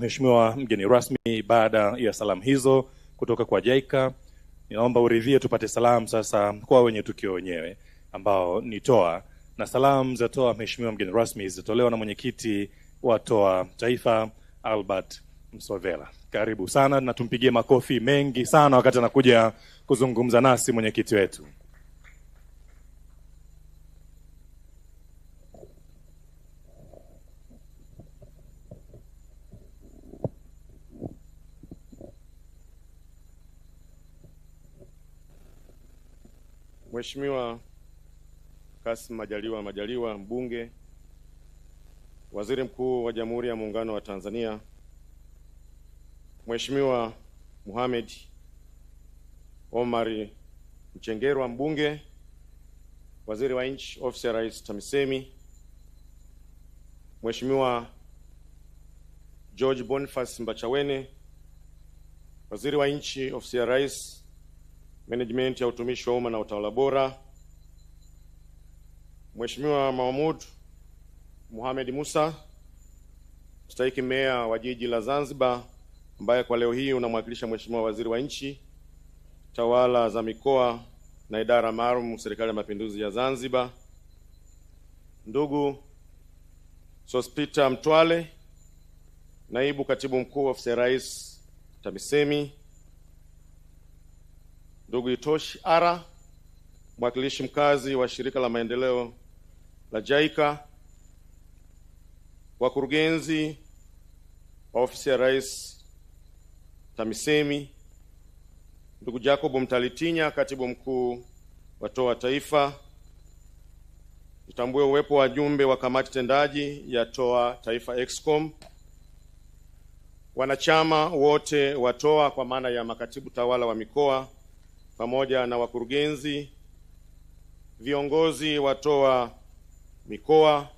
Mheshimiwa mgeni rasmi, baada ya salamu hizo kutoka kwa JICA, ninaomba uridhie tupate salamu sasa kwa wenye tukio wenyewe ambao ni TOA, na salamu za TOA Mheshimiwa mgeni rasmi zitolewa na mwenyekiti wa TOA Taifa Albert Msovela. Karibu sana na tumpigie makofi mengi sana wakati anakuja kuzungumza nasi mwenyekiti wetu. Mheshimiwa Kassim Majaliwa mbunge, Waziri Mkuu wa Jamhuri ya Muungano wa Tanzania, Mheshimiwa Mohamed Omar Mchengerwa mbunge, Waziri wa Nchi Ofisi ya Rais TAMISEMI, Mheshimiwa George Boniface Mbachawene, Waziri wa Nchi Ofisi ya Rais Management ya Utumishi wa Umma na Utawala Bora, Mheshimiwa Mahmoud Mohamed Musa, mstahiki meya wa jiji la Zanzibar, ambaye kwa leo hii unamwakilisha Mheshimiwa Waziri wa Nchi, Tawala za Mikoa na Idara Maalum, Serikali ya Mapinduzi ya Zanzibar, ndugu Sospita Mtwale, Naibu Katibu Mkuu Ofisi ya Rais TAMISEMI, ndugu Itoshi Ara, mwakilishi mkazi wa Shirika la Maendeleo la JICA, wakurugenzi wa Ofisi ya Rais TAMISEMI, ndugu Jacob Mtalitinya, Katibu Mkuu wa TOA Taifa, nitambue uwepo wa wajumbe wa kamati tendaji ya TOA Taifa Excom, wanachama wote wa TOA kwa maana ya makatibu tawala wa mikoa pamoja na wakurugenzi, viongozi wa TOA mikoa,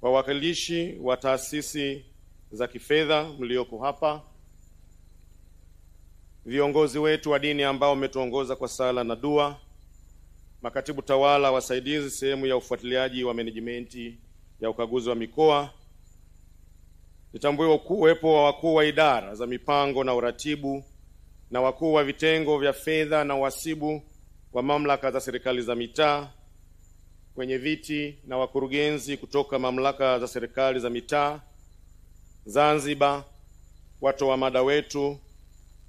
wawakilishi wa taasisi za kifedha mlioko hapa, viongozi wetu wa dini ambao umetuongoza kwa sala na dua, makatibu tawala wasaidizi sehemu ya ufuatiliaji wa management ya ukaguzi wa mikoa, nitambue uwepo wa wakuu wa idara za mipango na uratibu na wakuu wa vitengo vya fedha na uhasibu wa mamlaka za serikali za mitaa, kwenye viti na wakurugenzi kutoka mamlaka za serikali za mitaa Zanzibar, watoa mada wetu,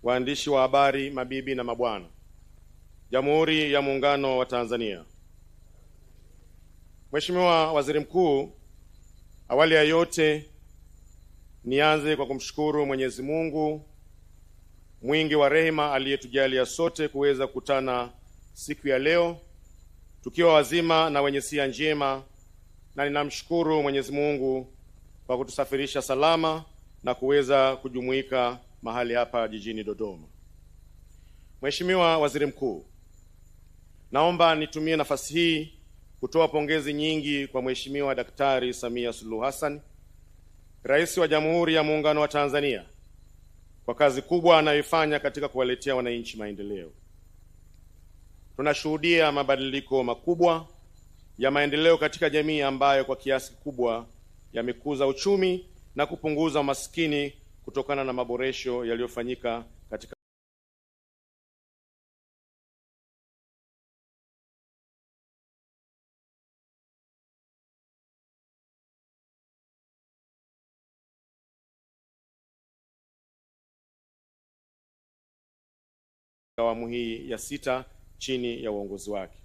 waandishi wa habari, mabibi na mabwana, Jamhuri ya Muungano wa Tanzania. Mheshimiwa Waziri Mkuu, awali ya yote nianze kwa kumshukuru Mwenyezi Mungu mwingi wa rehema aliyetujalia sote kuweza kukutana siku ya leo tukiwa wazima na wenye sia njema, na ninamshukuru Mwenyezi Mungu kwa kutusafirisha salama na kuweza kujumuika mahali hapa jijini Dodoma. Mheshimiwa Waziri Mkuu, naomba nitumie nafasi hii kutoa pongezi nyingi kwa Mheshimiwa Daktari Samia Suluhu Hassan, Rais wa Jamhuri ya Muungano wa Tanzania, kwa kazi kubwa anayoifanya katika kuwaletea wananchi maendeleo. Tunashuhudia mabadiliko makubwa ya maendeleo katika jamii ambayo kwa kiasi kikubwa yamekuza uchumi na kupunguza umaskini kutokana na maboresho yaliyofanyika katika awamu hii ya 6 chini ya uongozi wake.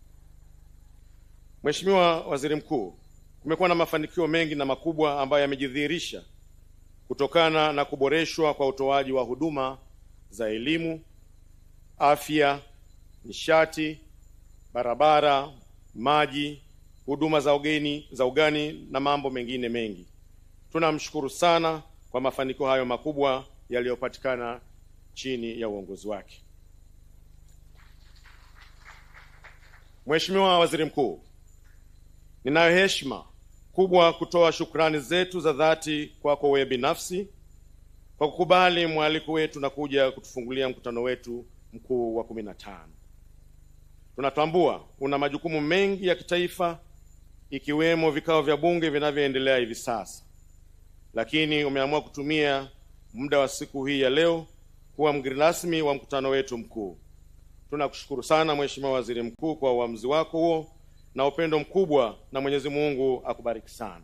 Mheshimiwa Waziri Mkuu, kumekuwa na mafanikio mengi na makubwa ambayo yamejidhihirisha kutokana na kuboreshwa kwa utoaji wa huduma za elimu, afya, nishati, barabara, maji, huduma za ugani na mambo mengine mengi. Tunamshukuru sana kwa mafanikio hayo makubwa yaliyopatikana chini ya uongozi wake. Mheshimiwa Waziri Mkuu, ninayo heshima kubwa kutoa shukrani zetu za dhati kwako wewe binafsi kwa kukubali mwaliko wetu na kuja kutufungulia mkutano wetu mkuu wa 15. Tunatambua una majukumu mengi ya kitaifa ikiwemo vikao vya bunge vinavyoendelea hivi sasa. lakini umeamua kutumia muda wa siku hii ya leo kuwa mgeni rasmi wa mkutano wetu mkuu. Tunakushukuru sana Mheshimiwa Waziri Mkuu kwa uamuzi wako huo na upendo mkubwa, na Mwenyezi Mungu akubariki sana.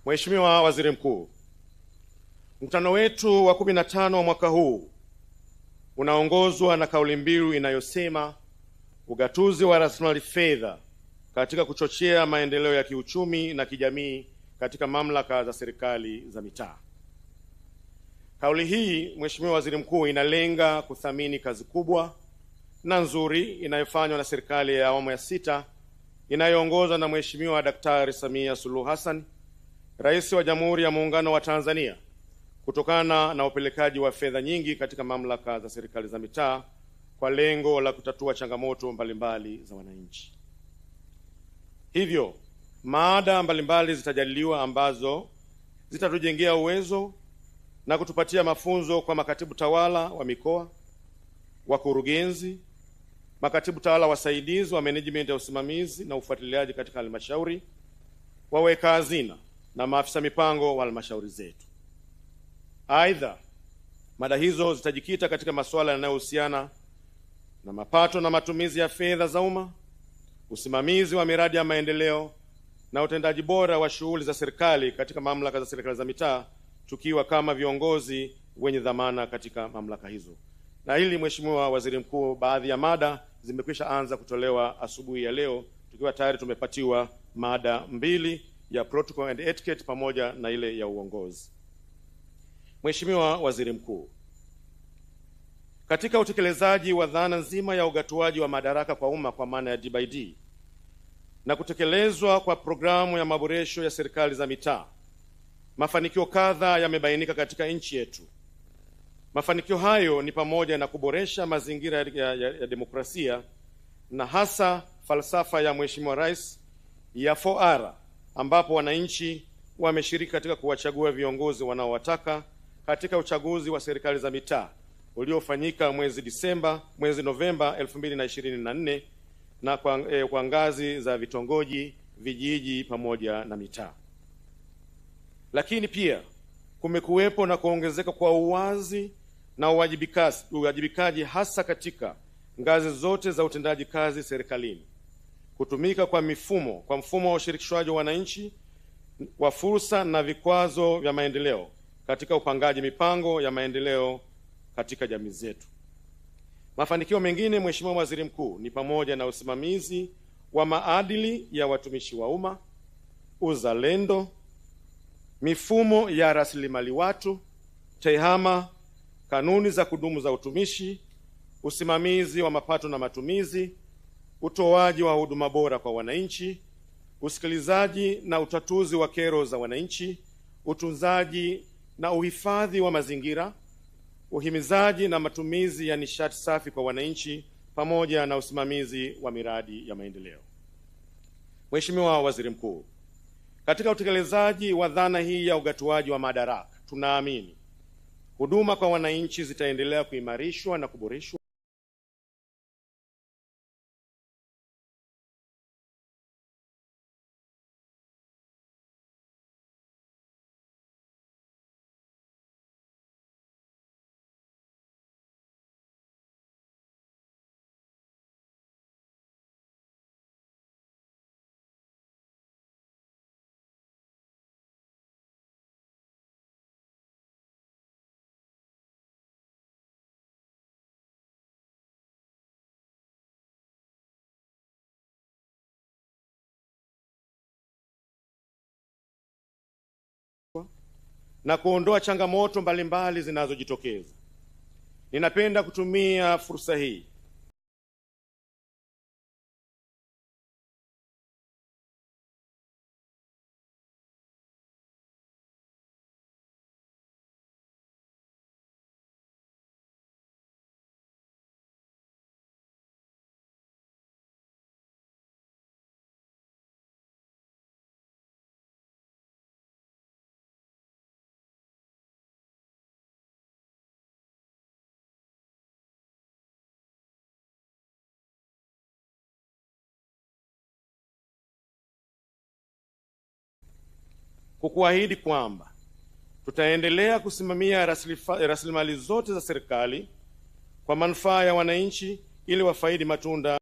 Mheshimiwa Waziri Mkuu, mkutano wetu wa 15 wa mwaka huu unaongozwa na kauli mbiu inayosema ugatuzi wa rasilimali fedha katika kuchochea maendeleo ya kiuchumi na kijamii katika mamlaka za serikali za mitaa. Kauli hii, Mheshimiwa Waziri Mkuu, inalenga kuthamini kazi kubwa na nzuri inayofanywa na serikali ya awamu ya 6 inayoongozwa na Mheshimiwa Daktari Samia Suluhu Hassan, Rais wa Jamhuri ya Muungano wa Tanzania, kutokana na upelekaji wa fedha nyingi katika mamlaka za serikali za mitaa kwa lengo la kutatua changamoto mbalimbali za wananchi. Hivyo, maada mbalimbali zitajadiliwa ambazo zitatujengea uwezo na kutupatia mafunzo kwa makatibu tawala wa mikoa, wakurugenzi, makatibu tawala wasaidizi wa management ya usimamizi na ufuatiliaji katika halmashauri, waweka hazina na maafisa mipango wa halmashauri zetu. Aidha, mada hizo zitajikita katika masuala yanayohusiana na mapato na matumizi ya fedha za umma, usimamizi wa miradi ya maendeleo na utendaji bora wa shughuli za serikali katika mamlaka za serikali za mitaa, tukiwa kama viongozi wenye dhamana katika mamlaka hizo. Na hili, Mheshimiwa Waziri Mkuu, baadhi ya mada zimekwisha anza kutolewa asubuhi ya leo, tukiwa tayari tumepatiwa mada 2 ya protocol and etiquette pamoja na ile ya uongozi. Mheshimiwa Waziri Mkuu, katika utekelezaji wa dhana nzima ya ugatuaji wa madaraka kwa umma kwa maana ya D/D na kutekelezwa kwa programu ya maboresho ya serikali za mitaa, mafanikio kadhaa yamebainika katika nchi yetu. Mafanikio hayo ni pamoja na kuboresha mazingira ya demokrasia na hasa falsafa ya Mheshimiwa Rais ya 4R, ambapo wananchi wameshiriki katika kuwachagua viongozi wanaowataka katika uchaguzi wa serikali za mitaa uliofanyika mwezi Novemba 2024 na kwa ngazi za vitongoji, vijiji pamoja na mitaa. Lakini pia kumekuwepo na kuongezeka kwa uwazi na uwajibikaji hasa katika ngazi zote za utendaji kazi serikalini, kutumika kwa mfumo wa ushirikishwaji wa wananchi wa fursa na vikwazo vya maendeleo katika upangaji mipango ya maendeleo katika jamii zetu. Mafanikio mengine, Mheshimiwa Waziri Mkuu, ni pamoja na usimamizi wa maadili ya watumishi wa umma, uzalendo, mifumo ya rasilimali watu, tehama, kanuni za kudumu za utumishi, usimamizi wa mapato na matumizi, utoaji wa huduma bora kwa wananchi, usikilizaji na utatuzi wa kero za wananchi, utunzaji na uhifadhi wa mazingira, uhimizaji na matumizi ya nishati safi kwa wananchi, pamoja na usimamizi wa miradi ya maendeleo. Mheshimiwa Waziri Mkuu, katika utekelezaji wa dhana hii ya ugatuaji wa madaraka, tunaamini huduma kwa wananchi zitaendelea kuimarishwa na kuboreshwa na kuondoa changamoto mbalimbali zinazojitokeza. Ninapenda kutumia fursa hii kukuahidi kwamba tutaendelea kusimamia rasilimali zote za serikali kwa manufaa ya wananchi ili wafaidi matunda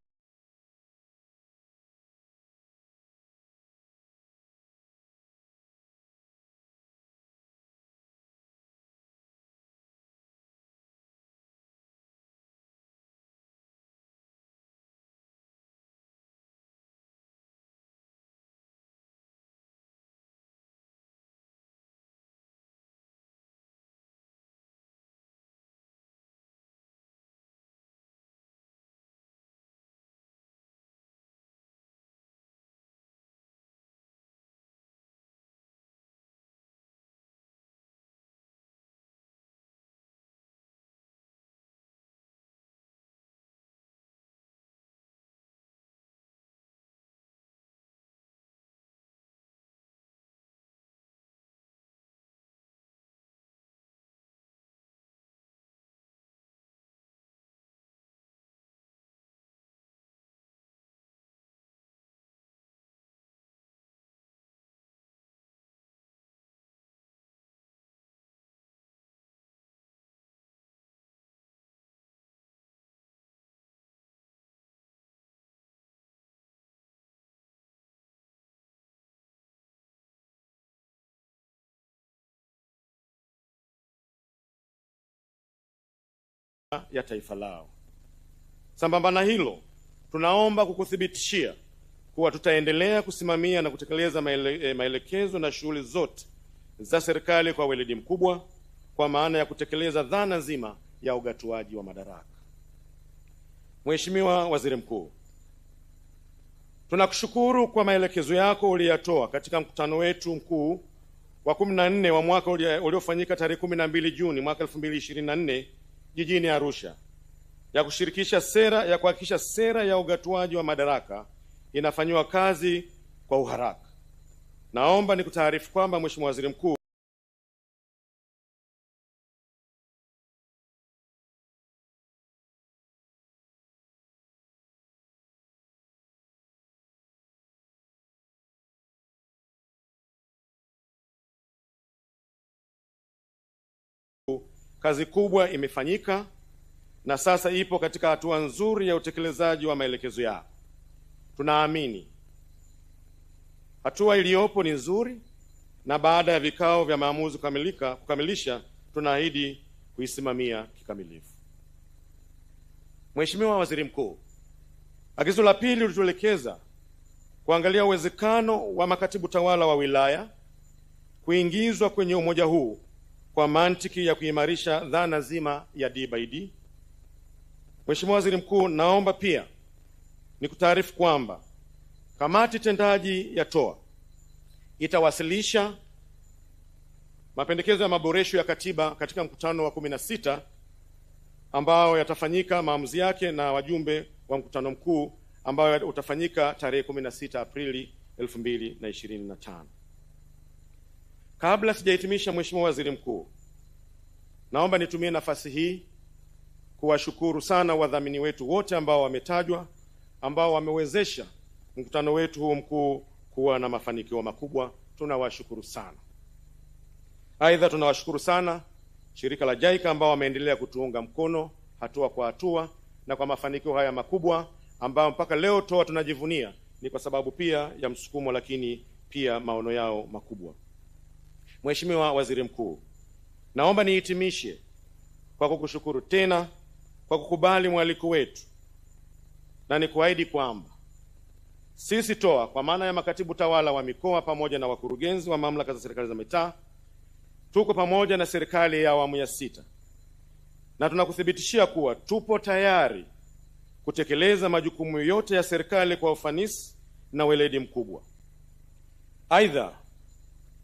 ya taifa lao. Sambamba na hilo, tunaomba kukuthibitishia kuwa tutaendelea kusimamia na kutekeleza maelekezo na shughuli zote za serikali kwa weledi mkubwa, kwa maana ya kutekeleza dhana nzima ya ugatuaji wa madaraka. Mheshimiwa Waziri Mkuu, tunakushukuru kwa maelekezo yako uliyotoa katika mkutano wetu mkuu wa 14 wa mwaka uliofanyika tarehe 12 Juni mwaka 2024 jijini Arusha, ya kuhakikisha sera ya ugatuaji wa madaraka inafanywa kazi kwa uharaka. Naomba nikutaarifu kwamba Mheshimiwa Waziri Mkuu, kazi kubwa imefanyika na sasa ipo katika hatua nzuri ya utekelezaji wa maelekezo yako. Tunaamini hatua iliyopo ni nzuri, na baada ya vikao vya maamuzi kukamilisha, tunaahidi kuisimamia kikamilifu. Mheshimiwa Waziri Mkuu, agizo la pili ulituelekeza kuangalia uwezekano wa makatibu tawala wa wilaya kuingizwa kwenye umoja huu kwa mantiki ya kuimarisha dhana zima ya D/D. Mheshimiwa Waziri Mkuu, naomba pia nikutaarifu kwamba kamati tendaji ya TOA itawasilisha mapendekezo ya maboresho ya katiba katika mkutano wa 16 ambao yatafanyika maamuzi yake na wajumbe wa mkutano mkuu ambao utafanyika tarehe 16 Aprili 2025. Kabla sijahitimisha, Mheshimiwa Waziri Mkuu, naomba nitumie nafasi hii kuwashukuru sana wadhamini wetu wote ambao wametajwa, ambao wamewezesha mkutano wetu huu mkuu kuwa na mafanikio makubwa. Tunawashukuru sana. Aidha, tunawashukuru sana shirika la JICA ambao wameendelea kutuunga mkono hatua kwa hatua, na kwa mafanikio haya makubwa ambao mpaka leo TOA tunajivunia ni kwa sababu pia ya msukumo, lakini pia maono yao makubwa. Mheshimiwa Waziri Mkuu, naomba nihitimishe kwa kukushukuru tena kwa kukubali mwaliko wetu, na nikuahidi kwamba sisi TOA kwa maana ya makatibu tawala wa mikoa pamoja na wakurugenzi wa mamlaka za serikali za mitaa tuko pamoja na serikali ya awamu ya 6, na tunakuthibitishia kuwa tupo tayari kutekeleza majukumu yote ya serikali kwa ufanisi na weledi mkubwa. Aidha,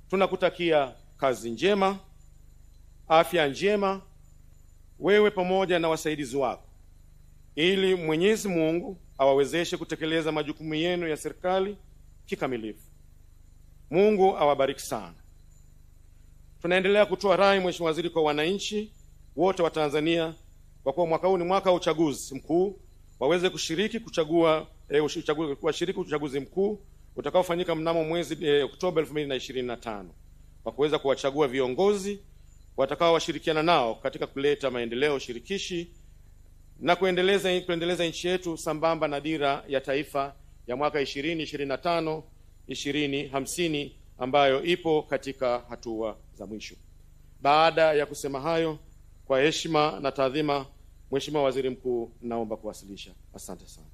tunakutakia kazi njema, afya njema, wewe pamoja na wasaidizi wako, ili Mwenyezi Mungu awawezeshe kutekeleza majukumu yenu ya serikali kikamilifu. Mungu awabariki sana. Tunaendelea kutoa rai, Mheshimiwa Waziri, kwa wananchi wote wa Tanzania, kwa kuwa mwaka huu ni mwaka wa uchaguzi mkuu, waweze kushiriki uchaguzi mkuu utakaofanyika mnamo mwezi Oktoba 2025. kwa kuweza kuwachagua viongozi watakao washirikiana nao katika kuleta maendeleo shirikishi na kuendeleza nchi yetu sambamba na dira ya taifa ya mwaka 2025 2050 ambayo ipo katika hatua za mwisho. Baada ya kusema hayo, kwa heshima na taadhima, Mheshimiwa Waziri Mkuu, naomba kuwasilisha. Asante sana.